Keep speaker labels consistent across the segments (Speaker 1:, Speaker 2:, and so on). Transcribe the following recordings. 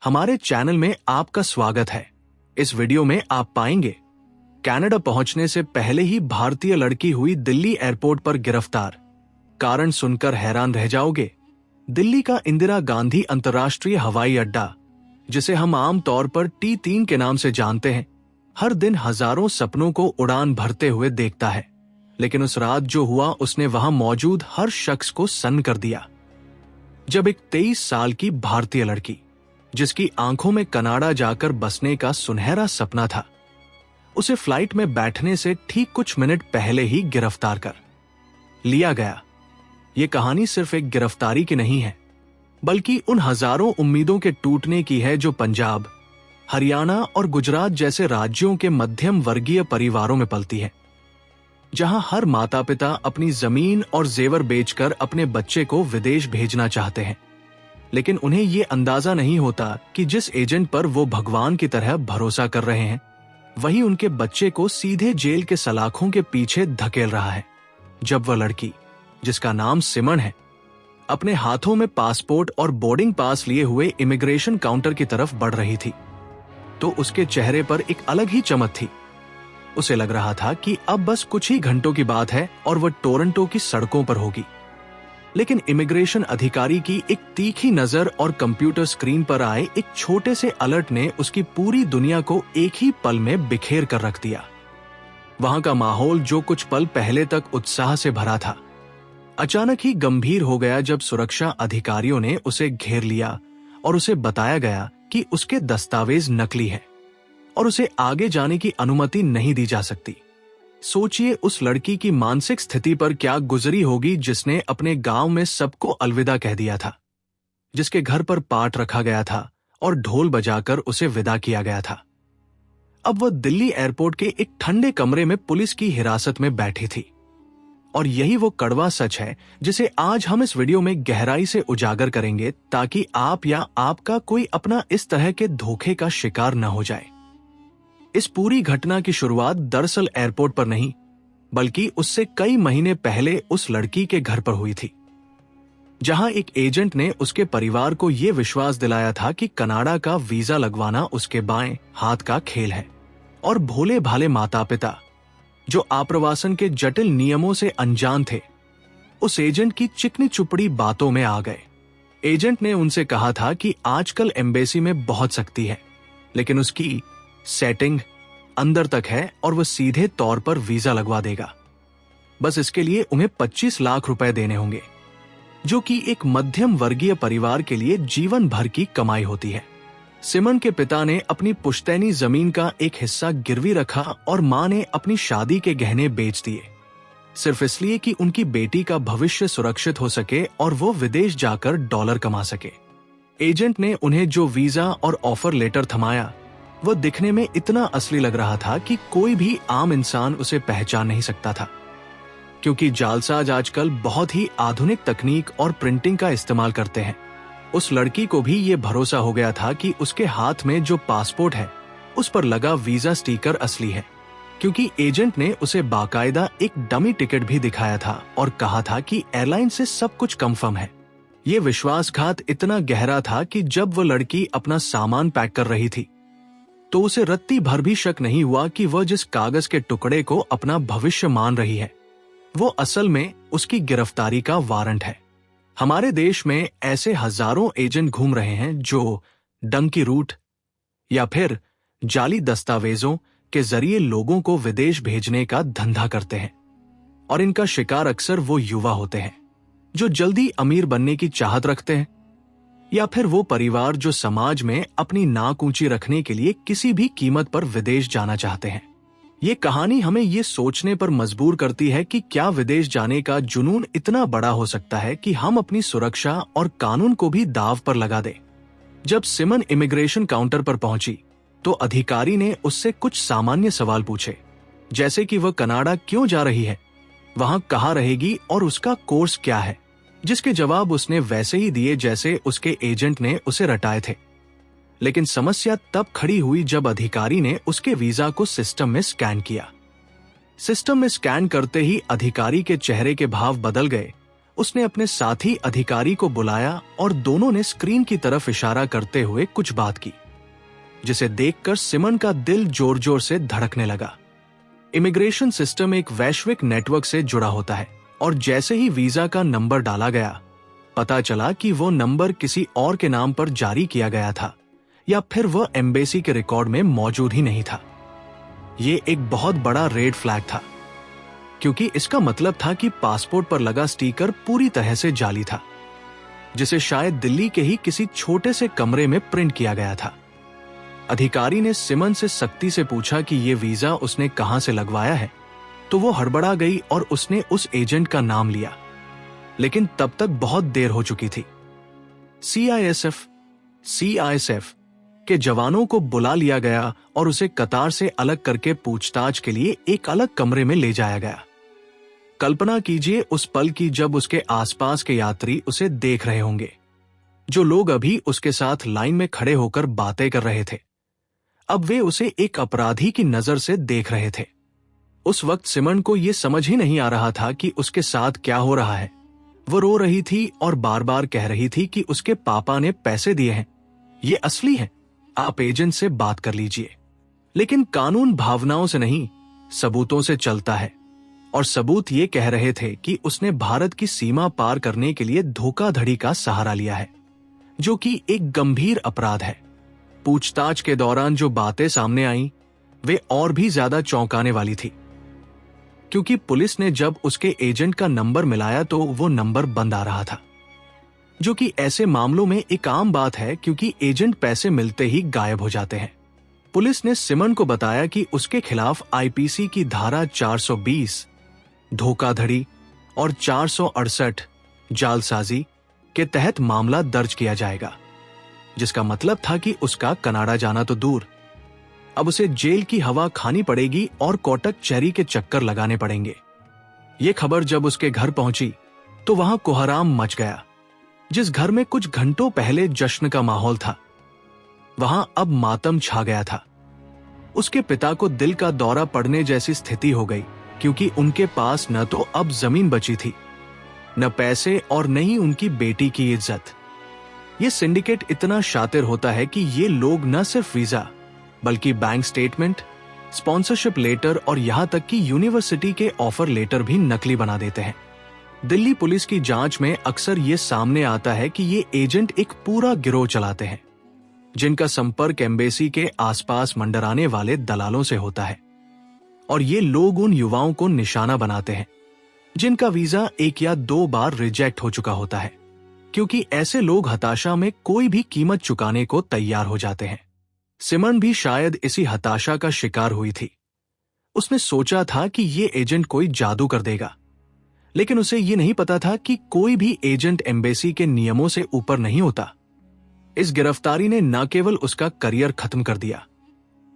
Speaker 1: हमारे चैनल में आपका स्वागत है। इस वीडियो में आप पाएंगे कनाडा पहुंचने से पहले ही भारतीय लड़की हुई दिल्ली एयरपोर्ट पर गिरफ्तार। कारण सुनकर हैरान रह जाओगे। दिल्ली का इंदिरा गांधी अंतर्राष्ट्रीय हवाई अड्डा, जिसे हम आम तौर पर T3 के नाम से जानते हैं, हर दिन हजारों सपनों को उड़ान भरते हुए देखता है। लेकिन उस रात जो हुआ उसने वहां मौजूद हर शख्स को सन्न कर दिया। जब एक 23 साल की भारतीय लड़की, जिसकी आंखों में कनाडा जाकर बसने का सुनहरा सपना था, उसे फ्लाइट में बैठने से ठीक कुछ मिनट पहले ही गिरफ्तार कर लिया गया। ये कहानी सिर्फ एक गिरफ्तारी की नहीं है, बल्कि उन हजारों उम्मीदों के टूटने की है जो पंजाब, हरियाणा और गुजरात जैसे राज्यों के मध्यम वर्गीय परिवारों में पलती है, जहां हर माता पिता अपनी जमीन और जेवर बेचकर अपने बच्चे को विदेश भेजना चाहते हैं। लेकिन उन्हें ये अंदाजा नहीं होता कि जिस एजेंट पर वो भगवान की तरह भरोसा कर रहे हैं, वही उनके बच्चे को सीधे जेल के सलाखों के पीछे धकेल रहा है। जब वह लड़की, जिसका नाम सिमन है, अपने हाथों में पासपोर्ट और बोर्डिंग पास लिए हुए इमिग्रेशन काउंटर की तरफ बढ़ रही थी, तो उसके चेहरे पर एक अलग ही चमक थी। उसे लग रहा था कि अब बस कुछ ही घंटों की बात है और वह टोरंटो की सड़कों पर होगी। लेकिन इमिग्रेशन अधिकारी की एक तीखी नजर और कंप्यूटर स्क्रीन पर आए एक छोटे से अलर्ट ने उसकी पूरी दुनिया को एक ही पल में बिखेर कर रख दिया। वहां का माहौल, जो कुछ पल पहले तक उत्साह से भरा था, अचानक ही गंभीर हो गया जब सुरक्षा अधिकारियों ने उसे घेर लिया और उसे बताया गया कि उसके दस्तावेज नकली हैं और उसे आगे जाने की अनुमति नहीं दी जा सकती। सोचिए उस लड़की की मानसिक स्थिति पर क्या गुजरी होगी, जिसने अपने गांव में सबको अलविदा कह दिया था, जिसके घर पर पाठ रखा गया था और ढोल बजाकर उसे विदा किया गया था। अब वह दिल्ली एयरपोर्ट के एक ठंडे कमरे में पुलिस की हिरासत में बैठी थी। और यही वो कड़वा सच है जिसे आज हम इस वीडियो में गहराई से उजागर करेंगे, ताकि आप या आपका कोई अपना इस तरह के धोखे का शिकार न हो जाए। इस पूरी घटना की शुरुआत दरअसल एयरपोर्ट पर नहीं, बल्कि उससे कई महीने पहले उस लड़की के घर पर हुई थी, जहां एक एजेंट ने उसके परिवार को यह विश्वास दिलाया था कि कनाडा का वीजा लगवाना उसके बाएं हाथ का खेल है। और भोले भाले माता पिता, जो आप्रवासन के जटिल नियमों से अनजान थे, उस एजेंट की चिकनी चुपड़ी बातों में आ गए। एजेंट ने उनसे कहा था कि आजकल एम्बेसी में बहुत सख्ती है, लेकिन उसकी सेटिंग अंदर तक है और वह सीधे तौर पर वीजा लगवा देगा। बस इसके लिए उन्हें 25 लाख रुपए देने होंगे, जो कि एक मध्यम वर्गीय परिवार के लिए जीवन भर की कमाई होती है। सिमन के पिता ने अपनी पुश्तैनी जमीन का एक हिस्सा गिरवी रखा और मां ने अपनी शादी के गहने बेच दिए, सिर्फ इसलिए कि उनकी बेटी का भविष्य सुरक्षित हो सके और वो विदेश जाकर डॉलर कमा सके। एजेंट ने उन्हें जो वीजा और ऑफर लेटर थमाया, वह दिखने में इतना असली लग रहा था कि कोई भी आम इंसान उसे पहचान नहीं सकता था, क्योंकि जालसाज आजकल बहुत ही आधुनिक तकनीक और प्रिंटिंग का इस्तेमाल करते हैं। उस लड़की को भी ये भरोसा हो गया था कि उसके हाथ में जो पासपोर्ट है, उस पर लगा वीजा स्टिकर असली है, क्योंकि एजेंट ने उसे बाकायदा एक डमी टिकट भी दिखाया था और कहा था कि एयरलाइन से सब कुछ कंफर्म है। ये विश्वासघात इतना गहरा था कि जब वह लड़की अपना सामान पैक कर रही थी, तो उसे रत्ती भर भी शक नहीं हुआ कि वह जिस कागज के टुकड़े को अपना भविष्य मान रही है, वो असल में उसकी गिरफ्तारी का वारंट है। हमारे देश में ऐसे हजारों एजेंट घूम रहे हैं जो डंकी रूट या फिर जाली दस्तावेजों के जरिए लोगों को विदेश भेजने का धंधा करते हैं। और इनका शिकार अक्सर वो युवा होते हैं जो जल्दी अमीर बनने की चाहत रखते हैं, या फिर वो परिवार जो समाज में अपनी नाक ऊंची रखने के लिए किसी भी कीमत पर विदेश जाना चाहते हैं। ये कहानी हमें ये सोचने पर मजबूर करती है कि क्या विदेश जाने का जुनून इतना बड़ा हो सकता है कि हम अपनी सुरक्षा और कानून को भी दांव पर लगा दें। जब सिमन इमिग्रेशन काउंटर पर पहुंची, तो अधिकारी ने उससे कुछ सामान्य सवाल पूछे, जैसे कि वह कनाडा क्यों जा रही है, वहां कहाँ रहेगी और उसका कोर्स क्या है, जिसके जवाब उसने वैसे ही दिए जैसे उसके एजेंट ने उसे रटाए थे। लेकिन समस्या तब खड़ी हुई जब अधिकारी ने उसके वीजा को सिस्टम में स्कैन किया। सिस्टम में स्कैन करते ही अधिकारी के चेहरे के भाव बदल गए उसने अपने साथी अधिकारी को बुलाया और दोनों ने स्क्रीन की तरफ इशारा करते हुए कुछ बात की, जिसे देखकर सिमन का दिल जोर जोर से धड़कने लगा। इमिग्रेशन सिस्टम एक वैश्विक नेटवर्क से जुड़ा होता है और जैसे ही वीजा का नंबर डाला गया, पता चला कि वो नंबर किसी और के नाम पर जारी किया गया था या फिर वह एम्बेसी के रिकॉर्ड में मौजूद ही नहीं था। ये एक बहुत बड़ा रेड फ्लैग था, क्योंकि इसका मतलब था कि पासपोर्ट पर लगा स्टिकर पूरी तरह से जाली था, जिसे शायद दिल्ली के ही किसी छोटे से कमरे में प्रिंट किया गया था। अधिकारी ने सिमन से सख्ती से पूछा कि ये वीजा उसने कहां से लगवाया है, तो वो हड़बड़ा गई और उसने उस एजेंट का नाम लिया, लेकिन तब तक बहुत देर हो चुकी थी। सीआईएसएफ के जवानों को बुला लिया गया और उसे कतार से अलग करके पूछताछ के लिए एक अलग कमरे में ले जाया गया। कल्पना कीजिए उस पल की जब उसके आसपास के यात्री उसे देख रहे होंगे, जो लोग अभी उसके साथ लाइन में खड़े होकर बातें कर रहे थे, अब वे उसे एक अपराधी की नजर से देख रहे थे। उस वक्त सिमन को यह समझ ही नहीं आ रहा था कि उसके साथ क्या हो रहा है। वो रो रही थी और बार बार कह रही थी कि उसके पापा ने पैसे दिए हैं, ये असली है, आप एजेंट से बात कर लीजिए। लेकिन कानून भावनाओं से नहीं, सबूतों से चलता है, और सबूत ये कह रहे थे कि उसने भारत की सीमा पार करने के लिए धोखाधड़ी का सहारा लिया है, जो कि एक गंभीर अपराध है। पूछताछ के दौरान जो बातें सामने आईं, वे और भी ज्यादा चौंकाने वाली थी, क्योंकि पुलिस ने जब उसके एजेंट का नंबर मिलाया तो वो नंबर बंद आ रहा था, जो कि ऐसे मामलों में एक आम बात है, क्योंकि एजेंट पैसे मिलते ही गायब हो जाते हैं। पुलिस ने सिमन को बताया कि उसके खिलाफ आईपीसी की धारा 420 धोखाधड़ी और 468 जालसाजी के तहत मामला दर्ज किया जाएगा, जिसका मतलब था कि उसका कनाडा जाना तो दूर, अब उसे जेल की हवा खानी पड़ेगी और कोटक चेरी के चक्कर लगाने पड़ेंगे। ये खबर जब उसके घर पहुंची तो वहां कोहराम मच गया। जिस घर में कुछ घंटों पहले जश्न का माहौल था, वहां अब मातम छा गया था। उसके पिता को दिल का दौरा पड़ने जैसी स्थिति हो गई, क्योंकि उनके पास न तो अब जमीन बची थी, न पैसे और न ही उनकी बेटी की इज्जत। ये सिंडिकेट इतना शातिर होता है कि ये लोग न सिर्फ वीजा बल्कि बैंक स्टेटमेंट, स्पॉन्सरशिप लेटर और यहां तक कि यूनिवर्सिटी के ऑफर लेटर भी नकली बना देते हैं। दिल्ली पुलिस की जांच में अक्सर ये सामने आता है कि ये एजेंट एक पूरा गिरोह चलाते हैं, जिनका संपर्क एम्बेसी के आसपास मंडराने वाले दलालों से होता है, और ये लोग उन युवाओं को निशाना बनाते हैं जिनका वीजा 1 या 2 बार रिजेक्ट हो चुका होता है, क्योंकि ऐसे लोग हताशा में कोई भी कीमत चुकाने को तैयार हो जाते हैं। सिमन भी शायद इसी हताशा का शिकार हुई थी। उसने सोचा था कि ये एजेंट कोई जादू कर देगा, लेकिन उसे ये नहीं पता था कि कोई भी एजेंट एम्बेसी के नियमों से ऊपर नहीं होता। इस गिरफ्तारी ने न केवल उसका करियर खत्म कर दिया,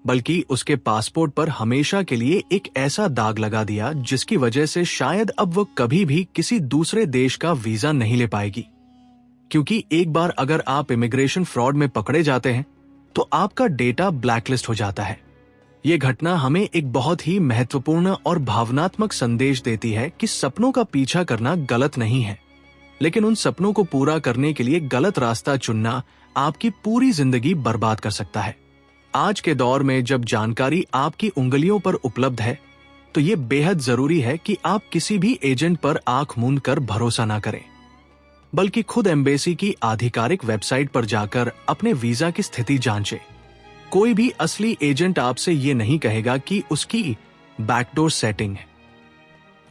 Speaker 1: बल्कि उसके पासपोर्ट पर हमेशा के लिए एक ऐसा दाग लगा दिया जिसकी वजह से शायद अब वो कभी भी किसी दूसरे देश का वीजा नहीं ले पाएगी। क्योंकि एक बार अगर आप इमिग्रेशन फ्रॉड में पकड़े जाते हैं तो आपका डेटा ब्लैकलिस्ट हो जाता है। यह घटना हमें एक बहुत ही महत्वपूर्ण और भावनात्मक संदेश देती है कि सपनों का पीछा करना गलत नहीं है, लेकिन उन सपनों को पूरा करने के लिए गलत रास्ता चुनना आपकी पूरी जिंदगी बर्बाद कर सकता है। आज के दौर में जब जानकारी आपकी उंगलियों पर उपलब्ध है, तो ये बेहद जरूरी है कि आप किसी भी एजेंट पर आंख मूंद कर भरोसा ना करें, बल्कि खुद एम्बेसी की आधिकारिक वेबसाइट पर जाकर अपने वीजा की स्थिति जांचें। कोई भी असली एजेंट आपसे ये नहीं कहेगा कि उसकी बैकडोर सेटिंग है,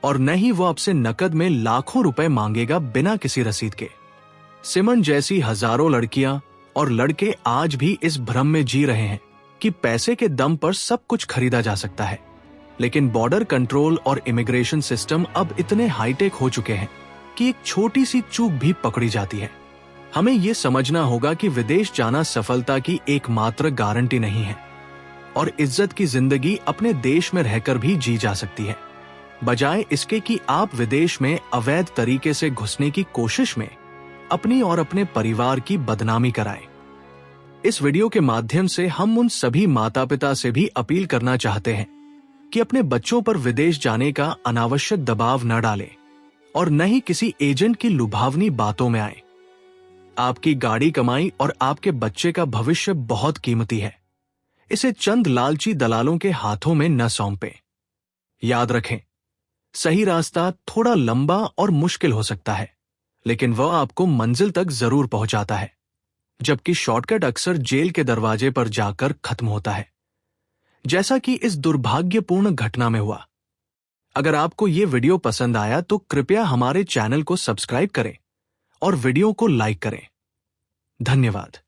Speaker 1: और न ही वो आपसे नकद में लाखों रुपए मांगेगा बिना किसी रसीद के। सिमन जैसी हजारों लड़कियां और लड़के आज भी इस भ्रम में जी रहे हैं कि पैसे के दम पर सब कुछ खरीदा जा सकता है, लेकिन बॉर्डर कंट्रोल और इमिग्रेशन सिस्टम अब इतने हाईटेक हो चुके हैं कि एक छोटी सी चूक भी पकड़ी जाती है। हमें यह समझना होगा कि विदेश जाना सफलता की एकमात्र गारंटी नहीं है, और इज्जत की जिंदगी अपने देश में रहकर भी जी जा सकती है, बजाय इसके कि आप विदेश में अवैध तरीके से घुसने की कोशिश में अपनी और अपने परिवार की बदनामी कराएं। इस वीडियो के माध्यम से हम उन सभी माता पिता से भी अपील करना चाहते हैं कि अपने बच्चों पर विदेश जाने का अनावश्यक दबाव न डालें। और न ही किसी एजेंट की लुभावनी बातों में आए। आपकी गाड़ी कमाई और आपके बच्चे का भविष्य बहुत कीमती है। इसे चंद लालची दलालों के हाथों में न सौंपें। याद रखें, सही रास्ता थोड़ा लंबा और मुश्किल हो सकता है, लेकिन वह आपको मंजिल तक जरूर पहुंचाता है, जबकि शॉर्टकट अक्सर जेल के दरवाजे पर जाकर खत्म होता है, जैसा कि इस दुर्भाग्यपूर्ण घटना में हुआ। अगर आपको यह वीडियो पसंद आया तो कृपया हमारे चैनल को सब्सक्राइब करें और वीडियो को लाइक करें। धन्यवाद।